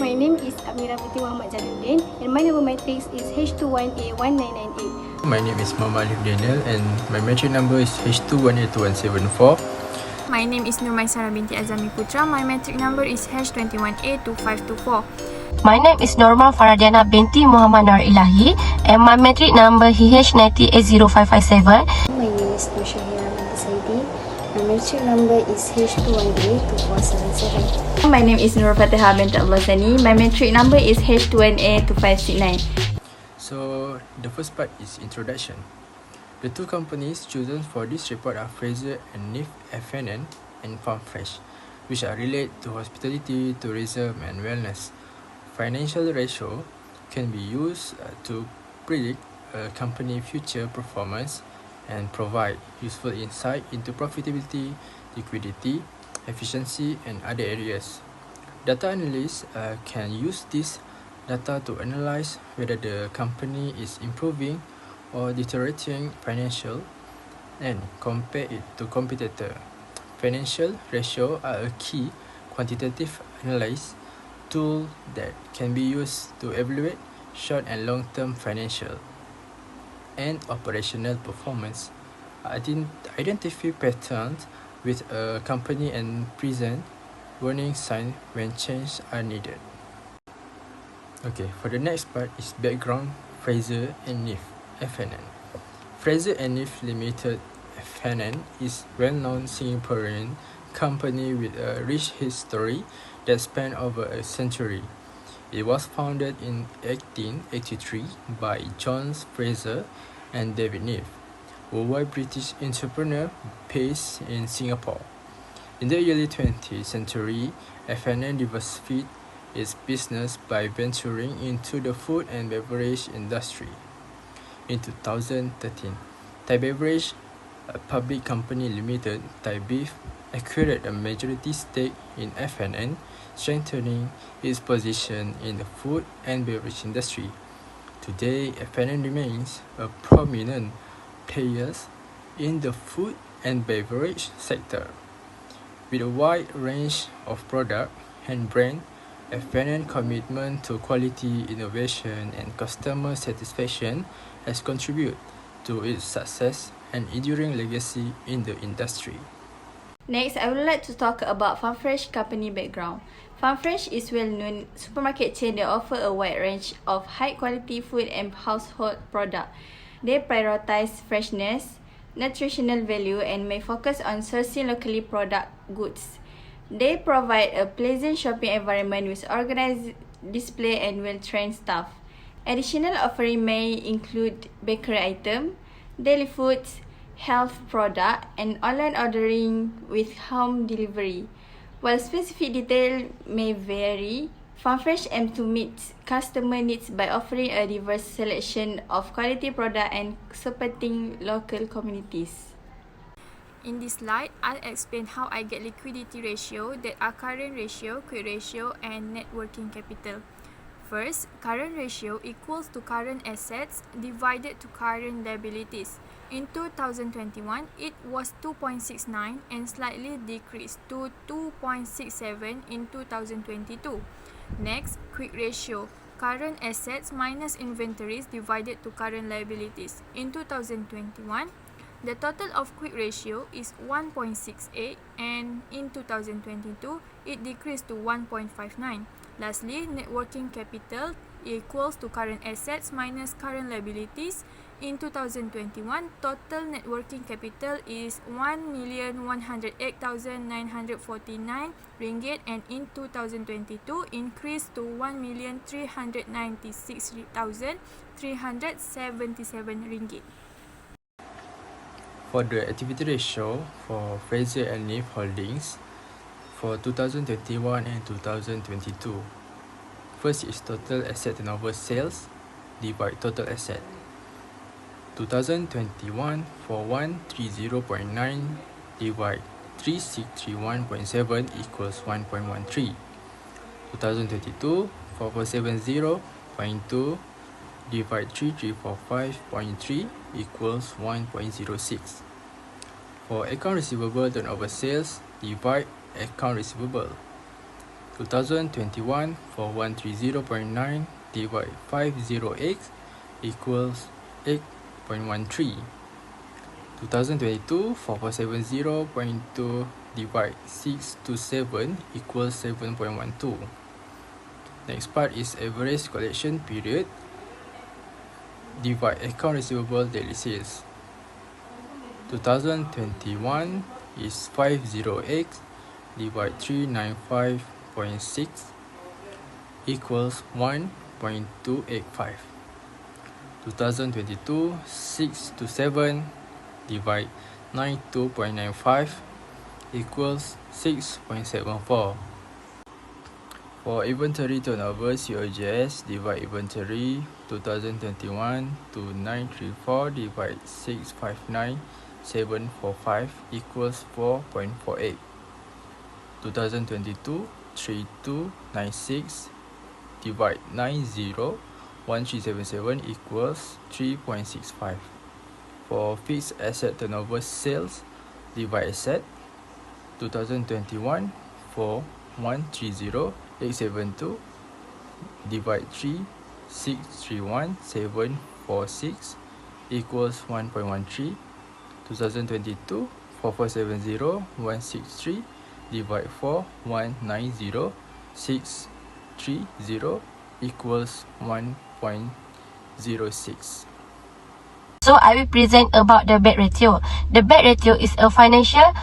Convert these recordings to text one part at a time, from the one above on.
My name is AMIRAH binti JALALUDDIN and my number matrix is H21A1998. My name is Muhammad and my matric number is H21A2174. My name is NURMAISARAH binti AZAMI PUTRA. My matric number is H21A2524. My name is Binti NURILLAHI and my matric number HH90A0557. My name is SYAHIRA binti SAIDI. My matric number is H2182477. My name is Nurul Fatihah binti Abdullah Sani. My matric number is H2NA2569. So the first part is introduction. The two companies chosen for this report are Fraser and NIF FNN and FarmFresh, which are related to hospitality, tourism and wellness. Financial ratio can be used to predict a company's future performance and provide useful insight into profitability, liquidity, efficiency and other areas. Data analysts can use this data to analyze whether the company is improving or deteriorating financial and compare it to competitor. Financial ratio are a key quantitative analysis tool that can be used to evaluate short and long-term financial and operational performance, identify patterns with a company and present warning signs when changes are needed. Okay, for the next part is background Fraser and NIF FNN. Fraser and NIF Limited FNN is well-known Singaporean company with a rich history that spans over a century. It was founded in 1883 by John Fraser and David NIF, who were British entrepreneurs based in Singapore. In the early 20th century, FNN diversified its business by venturing into the food and beverage industry. In 2013, Thai Beverage Public Company Limited, Thai Beef, acquired a majority stake in FNN, strengthening its position in the food and beverage industry. Today, FNN remains a prominent player in the food and beverage sector. With a wide range of products and brands, FNN's commitment to quality, innovation, and customer satisfaction has contributed to its success and enduring legacy in the industry. Next, I would like to talk about FarmFresh company background. FarmFresh is well-known supermarket chain that offer a wide range of high-quality food and household products. They prioritize freshness, nutritional value, and may focus on sourcing locally product goods. They provide a pleasant shopping environment with organized display and well-trained staff. Additional offerings may include bakery items, daily foods, health products, and online ordering with home delivery. While specific details may vary, FarmFresh aims to meet customer needs by offering a diverse selection of quality products and supporting local communities. In this slide, I'll explain how I get liquidity ratio that are current ratio, quick ratio and net working capital. First, current ratio equals to current assets divided to current liabilities. In 2021, it was 2.69 and slightly decreased to 2.67 in 2022. Next, quick ratio, current assets minus inventories divided to current liabilities. In 2021, the total of quick ratio is 1.68 and in 2022, it decreased to 1.59. Lastly, net working capital equals to current assets minus current liabilities. In 2021, total net working capital is 1,108,949 ringgit and in 2022 increased to 1,396,377 ringgit. For the activity ratio for Fraser and NIF Holdings for 2021 and 2022, first is total asset turnover sales divide total asset. 2021 for 130.9 divide 3631.7 equals 1.13. 2022 for 470.2 divide 3345.3 equals 1.06. For account receivable turnover sales divide account receivable. 2021 for 130.9 divide 50x equals 8.13. 2022 for 470.2 divide 627 equals 7.12. Next part is average collection period divide account receivable daily sales. 2021 is 50x divide 395.6 equals 1.285. 2022 6 to 7 divide 92.95 equals 6.74. For inventory turnover COGS divide inventory 2021 to 934 divide 659.745 equals 4.48. 2022 3296 divide 901377 equals 3.65. For fixed asset turnover sales divide asset 2021 for 130872 divide 3631746 equals 1.13. 2022 4470163 divide 4190630 equals 1.06. So I will present about the bad ratio. The bad ratio is a financial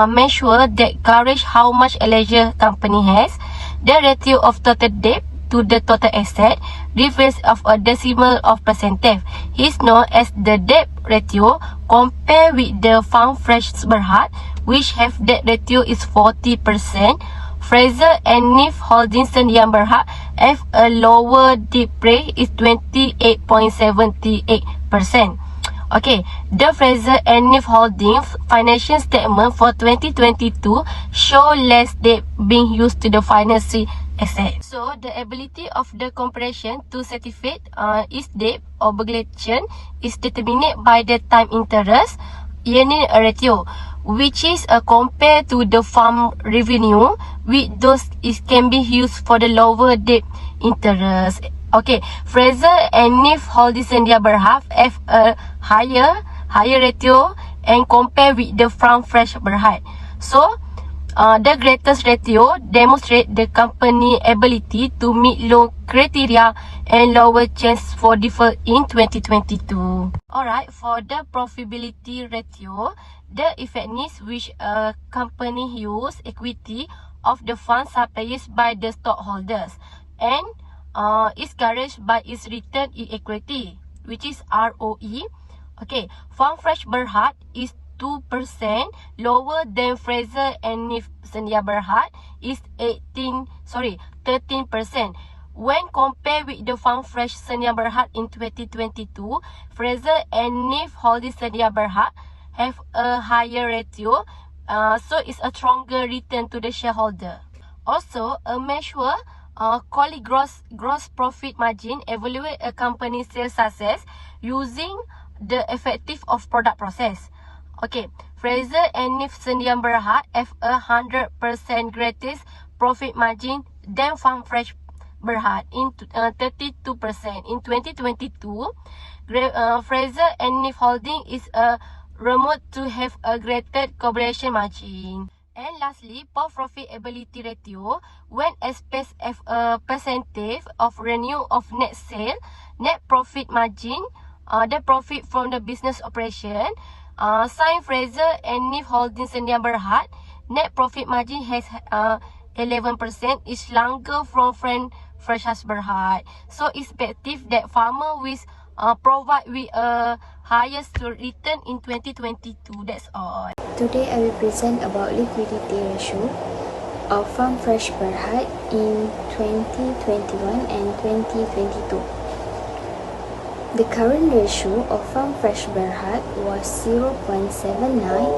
measure that gauges how much a leisure company has. The ratio of total debt to the total asset refers of a decimal of percentage. Is known as the debt ratio compared with the fund fresh Berhad, which have debt ratio is 40%. Fraser and NIF Holdings Sdn Berhad have a lower debt rate is 28.78%. Okay, the Fraser and NIF Holdings financial statement for 2022 show less debt being used to the financing asset. So, the ability of the corporation to satisfy its debt obligation is determined by the time interest earning ratio, which is compared to the farm revenue, with those is can be used for the lower debt interest. Okay, Fraser and NIF Holdings Sdn Berhad have a higher ratio and compare with the farm fresh Berhad. So, the greatest ratio demonstrate the company ability to meet low criteria and lower chance for default in 2022. Alright, for the profitability ratio, the effectiveness which a company use equity of the funds supplied by the stockholders and is garnished by its return in equity, which is ROE. Okay, Farm Fresh Berhad is 2% lower than Fraser and NIF Sdn Berhad is 13%. When compared with the Farm Fresh Sdn Berhad in 2022, Fraser and NIF Holdings Sdn Berhad have a higher ratio, so it's a stronger return to the shareholder. Also, a measure called gross profit margin evaluate a company's sales success using the effective of product process. Okay, Fraser and NIF Sdn Berhad have 100% greatest profit margin than Farm Fresh Berhad in 32%. In 2022, Fraser and NIF Holding is remote to have a greater corporation margin. And lastly, profitability ratio, when expressed as a percentage of revenue of net sale, net profit margin, the profit from the business operation, Sign Fraser and NIF Holdings Sdn Berhad, net profit margin has 11%, is longer from Fresh Berhad. So it's expected that farmer will provide with a highest return in 2022. That's all. Today I will present about liquidity ratio of Farm Fresh Berhad in 2021 and 2022. The current ratio of Farm Fresh Berhad was 0.79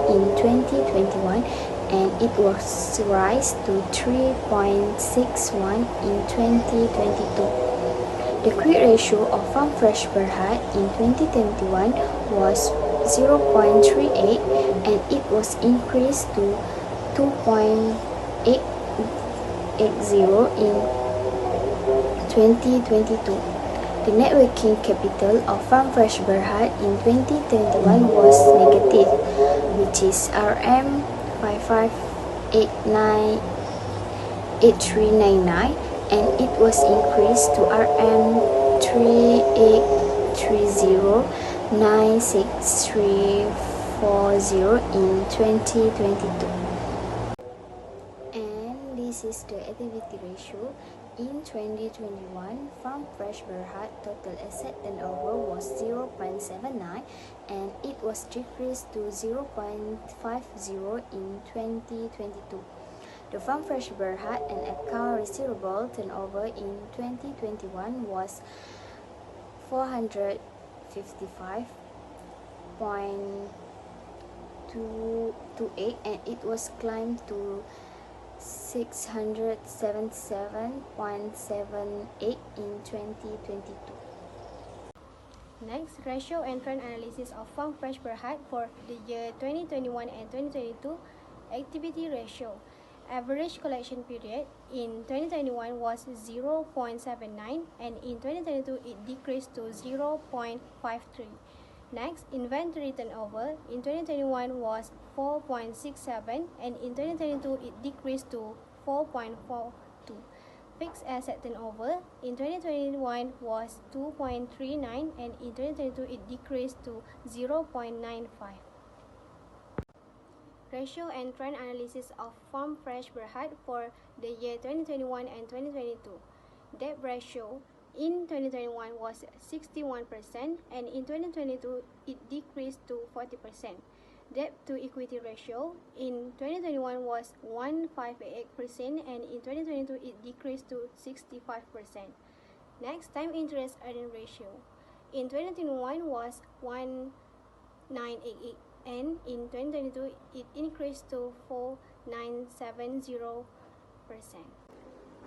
in 2021 and it was raised to 3.61 in 2022. The quick ratio of Farm Fresh Berhad in 2021 was 0.38 and it was increased to 2.8 in 2022. The net working capital of Farm Fresh Berhad in 2021 was negative, which is RM55898399, and it was increased to RM38309634 in 2022. And this is the activity ratio. In 2021, Farm Fresh Berhad total asset turnover was 0.79 and it was decreased to 0.50 in 2022. The Farm Fresh Berhad and account receivable turnover in 2021 was 455.228 and it was climbed to 677.78 in 2022. Next, ratio and trend analysis of Farm Fresh Berhad for the year 2021 and 2022. Activity ratio. Average collection period in 2021 was 0.79 and in 2022 it decreased to 0.53. Next, inventory turnover in 2021 was 4.67 and in 2022 it decreased to 4.42. Fixed asset turnover in 2021 was 2.39 and in 2022 it decreased to 0.95. Ratio and trend analysis of Farm Fresh Berhad for the year 2021 and 2022. Debt ratio in 2021 was 61% and in 2022 it decreased to 40%. Debt to equity ratio in 2021 was 158% and in 2022 it decreased to 65%. Next, time interest earning ratio in 2021 was 1988 and in 2022 it increased to 4970%.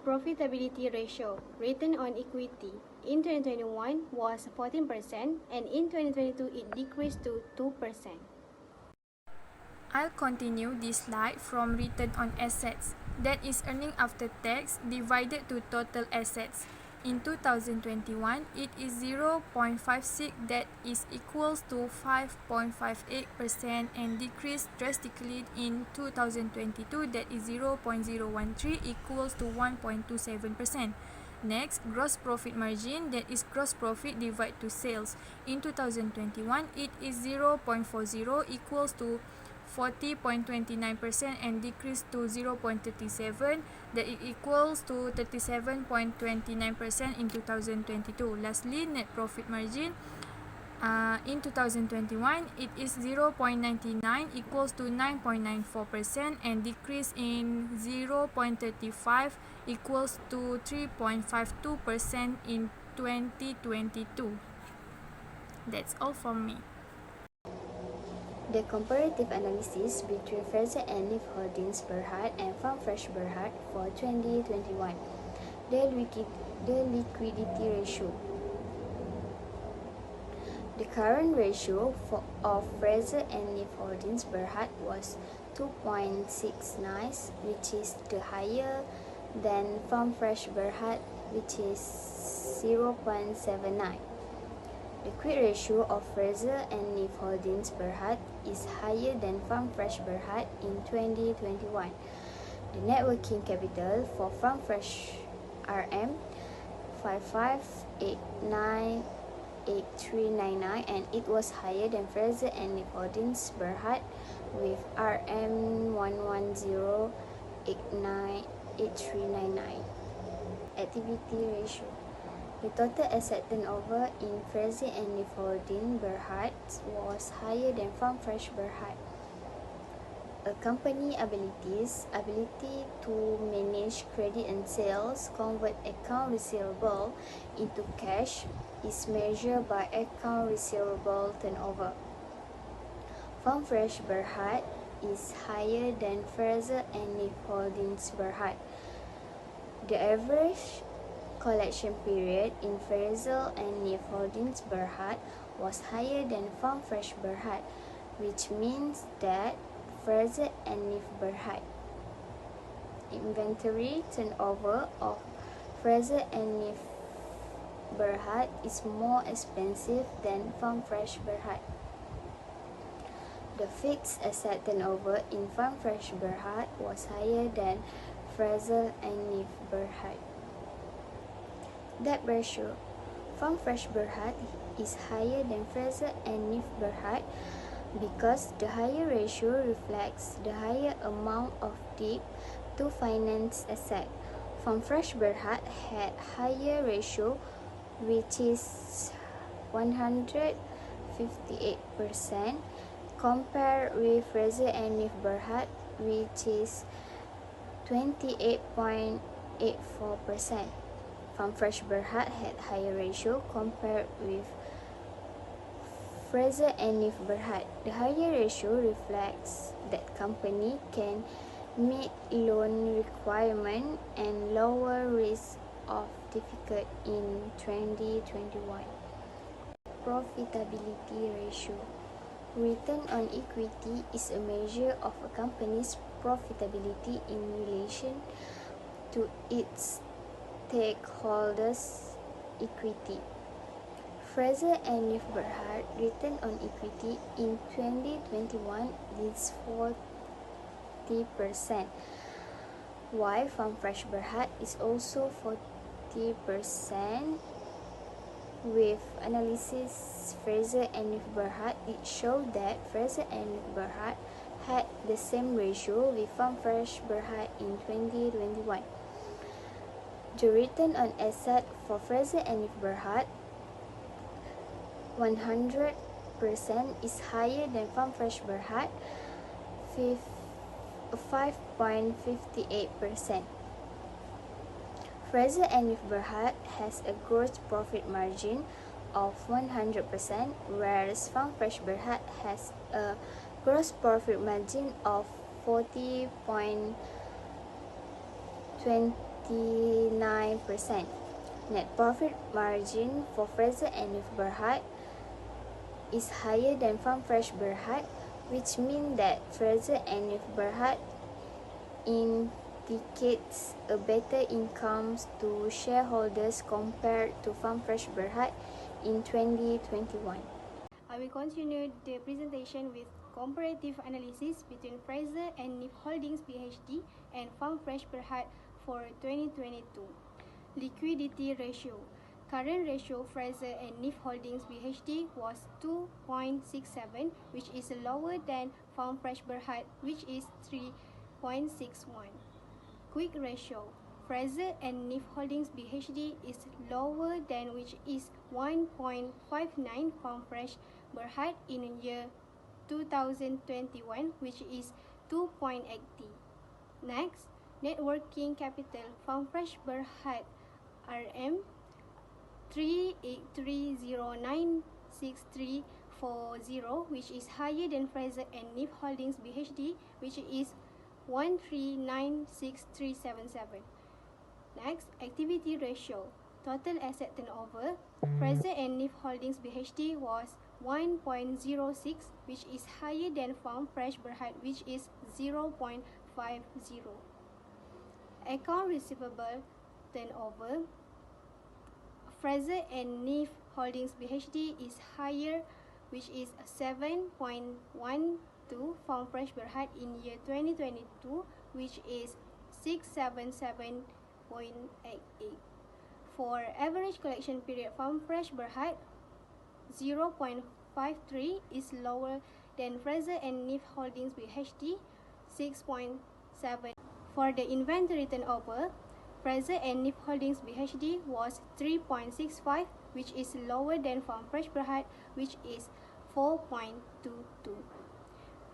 Profitability ratio, return on equity in 2021 was 14% and in 2022 it decreased to 2%. I'll continue this slide from return on assets, that is earning after tax divided to total assets. In 2021, it is 0.56, that is equals to 5.58% and decreased drastically in 2022, that is 0.013 equals to 1.27%. Next, gross profit margin, that is gross profit divided to sales. In 2021, it is 0.40 equals to 40.29% and decreased to 0.37, that it equals to 37.29% in 2022. Lastly, net profit margin in 2021 it is 0.99 equals to 9.94% and decrease in 0.35 equals to 3.52% in 2022. That's all from me. The comparative analysis between Fraser and Leaf Holdings Berhad and Farm Fresh Berhad for 2021. The liquidity ratio. The current ratio of Fraser and Leaf Holdings Berhad was 2.69, which is the higher than Farm Fresh Berhad, which is 0.79. The quick ratio of Fraser and Leaf Holdings Berhad is higher than Farm Fresh Berhad in 2021. The net working capital for Farm Fresh RM 55898399 and it was higher than Fraser and Leaf Holdings Berhad with RM 110898399. Activity ratio. The total asset turnover in Fraser and Leaf Holdings Berhad was higher than Farm Fresh Berhad. A company ability to manage credit and sales, convert account receivable into cash is measured by account receivable turnover. Farm Fresh Berhad is higher than Fraser and Leaf Holdings Berhad. The average collection period in Fraser and Leaf Holdings Berhad was higher than Farm Fresh Berhad, which means that Fraser and Leaf Berhad inventory turnover of Fraser and Neef Berhad is more expensive than Farm Fresh Berhad. The fixed asset turnover in Farm Fresh Berhad was higher than Fraser and Neef Berhad. Debt ratio. Farm Fresh Berhad is higher than Fraser and Neef Berhad because the higher ratio reflects the higher amount of debt to finance asset. Farm Fresh Berhad had higher ratio, which is 158%, compared with Fraser and Neef Berhad, which is 28.84%. Farm Fresh Berhad had higher ratio compared with Fraser and Neef Berhad. The higher ratio reflects that company can meet loan requirement and lower risk of default in 2021. Profitability ratio. Return on equity is a measure of a company's profitability in relation to its stakeholders' equity. Fraser and Neef Berhad return on equity in 2021 is 40%, while Farm Fresh Berhad is also 40%. With analysis Fraser and Neef Berhad, it showed that Fraser and Neef Berhad had the same ratio with Farm Fresh Berhad in 2021. The return on asset for Fraser and Neef Berhad 100% is higher than Farm Fresh Berhad 5.58%. Fraser and Neef Berhad has a gross profit margin of 100%, whereas Farm Fresh Berhad has a gross profit margin of 40.29%. Net profit margin for Fraser and Neef Berhad is higher than Farm Fresh Berhad, which means that Fraser and Neef Berhad indicates a better income to shareholders compared to Farm Fresh Berhad in 2021. I will continue the presentation with comparative analysis between Fraser and Neef Holdings PhD and Farm Fresh Berhad for 2022. Liquidity ratio. Current ratio Fraser and Neef Holdings PhD was 2.67, which is lower than Farm Fresh Berhad, which is 3.61. Quick ratio. Fraser and Neef Holdings PhD is lower than, which is 1.59. Farm Fresh Berhad in year 2021, which is 2.80. Next, net working capital. Farm Fresh Berhad RM 383096340, which is higher than Fraser and Neef Holdings PhD, which is 1396377. Next, activity ratio. Total asset turnover. Fraser and Neef Holdings PhD was 1.06, which is higher than Farm Fresh Berhad, which is 0.50. Account receivable turnover. Fraser and Neef Holdings PhD is higher, which is 7.12. Farm Fresh Berhad in year 2022, which is 677.88. For average collection period, Farm Fresh Berhad 0.53 is lower than Fraser and Neef Holdings PhD 6.7. For the inventory turnover, Fraser and Neef Holdings PhD was 3.65, which is lower than Farm Fresh Berhad, which is 4.22.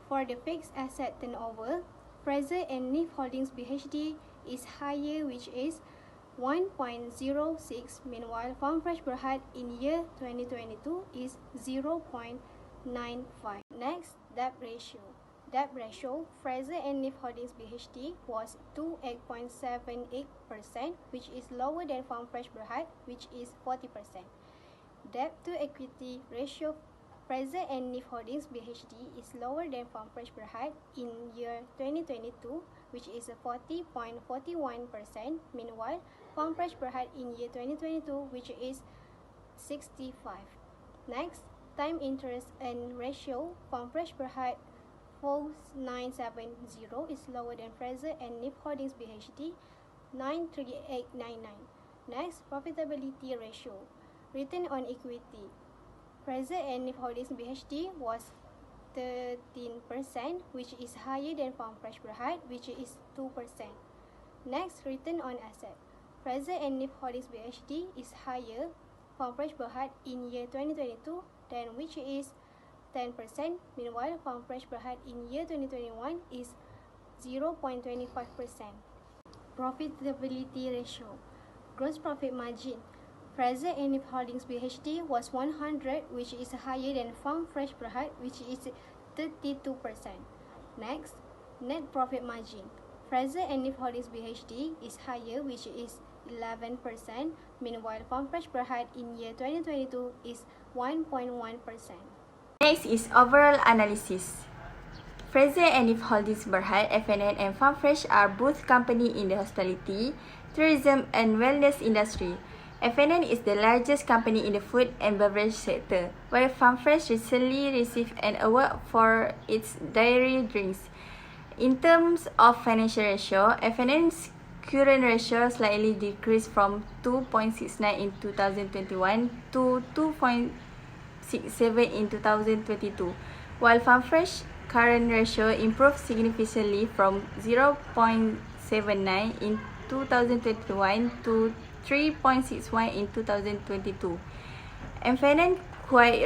For the fixed asset turnover, Fraser and Neef Holdings PhD is higher, which is 1.06. Meanwhile, Farm Fresh Berhad in year 2022 is 0.95. Next, debt ratio. Debt ratio, Fraser and Neef Holdings PhD was 28.78%, which is lower than Farm Fresh Berhad, which is 40%. Debt to equity ratio, Fraser and NIF Holdings BHD is lower than Farm Fresh Berhad in year 2022, which is a 40.41%. Meanwhile, Farm Fresh Berhad in year 2022, which is 65. Next, time interest and ratio. Farm Fresh Berhad 4970 is lower than Fraser and NIF Holdings BHD 93899. Next, profitability ratio. Return on equity. Fraser and NIF Holdings BHD was 13%, which is higher than Farm Fresh Berhad, which is 2%. Next, return on asset. Fraser and NIF Holdings BHD is higher Farm Fresh Berhad in year 2022, than which is 10%. Meanwhile, Farm Fresh Berhad in year 2021 is 0.25%. Profitability ratio. Gross profit margin. Fraser and NIF Holdings BHD was 100, which is higher than Farm Fresh Berhad, which is 32%. Next, net profit margin. Fraser and NIF Holdings BHD is higher, which is 11%. Meanwhile, Farm Fresh Berhad in year 2022 is 1.1%. Next is overall analysis. Fraser and NIF Holdings Berhad, FNN, and Farm Fresh are both companies in the hospitality, tourism, and wellness industry. FNN is the largest company in the food and beverage sector, while Farm Fresh recently received an award for its dairy drinks. In terms of financial ratio, FNN's current ratio slightly decreased from 2.69 in 2021 to 2.67 in 2022, while Farm Fresh current ratio improved significantly from 0.79 in 2021 to 3.61 in 2022. FNN quick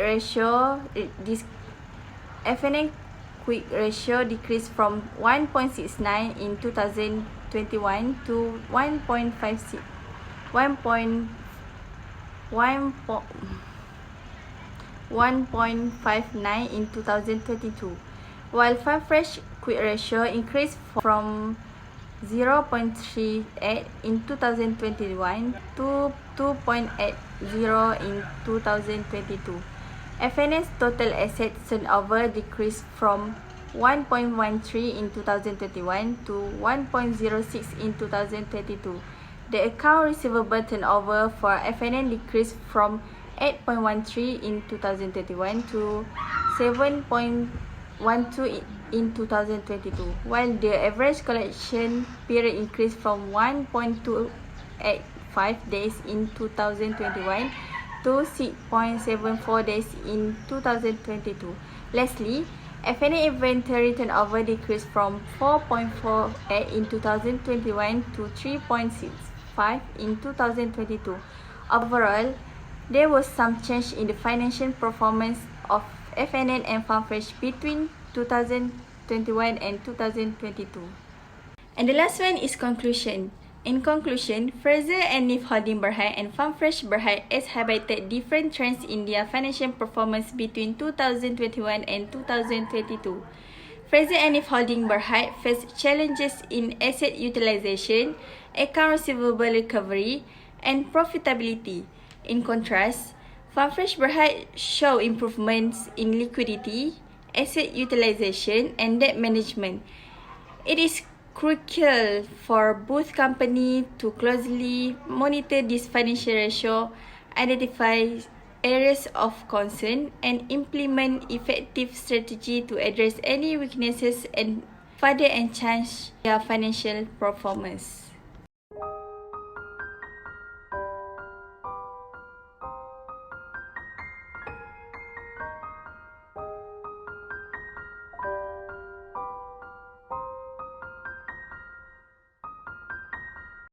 ratio decreased from 1.69 in 2021 to 1.59 in 2022, while Farm Fresh quick ratio increased from 0.38 in 2021 to 2.80 in 2022. FNN's total asset turnover decreased from 1.13 in 2021 to 1.06 in 2022. The account receivable turnover for FNN decreased from 8.13 in 2021 to 7.12 in 2022, while the average collection period increased from 1.285 days in 2021 to 6.74 days in 2022. Lastly, FNN inventory turnover decreased from 4.48 in 2021 to 3.65 in 2022. Overall, there was some change in the financial performance of FNN and Farm Fresh between 2021 and 2022. And the last one is conclusion. In conclusion, Fraser and NIF Holdings Berhad and Farm Fresh Berhad has highlighted different trends in their financial performance between 2021 and 2022. Fraser and NIF Holdings Berhad faced challenges in asset utilization, account receivable recovery, and profitability. In contrast, Farm Fresh Berhad showed improvements in liquidity, asset utilization, and debt management. It is crucial for both companies to closely monitor this financial ratio, identify areas of concern, and implement effective strategy to address any weaknesses and further enhance their financial performance.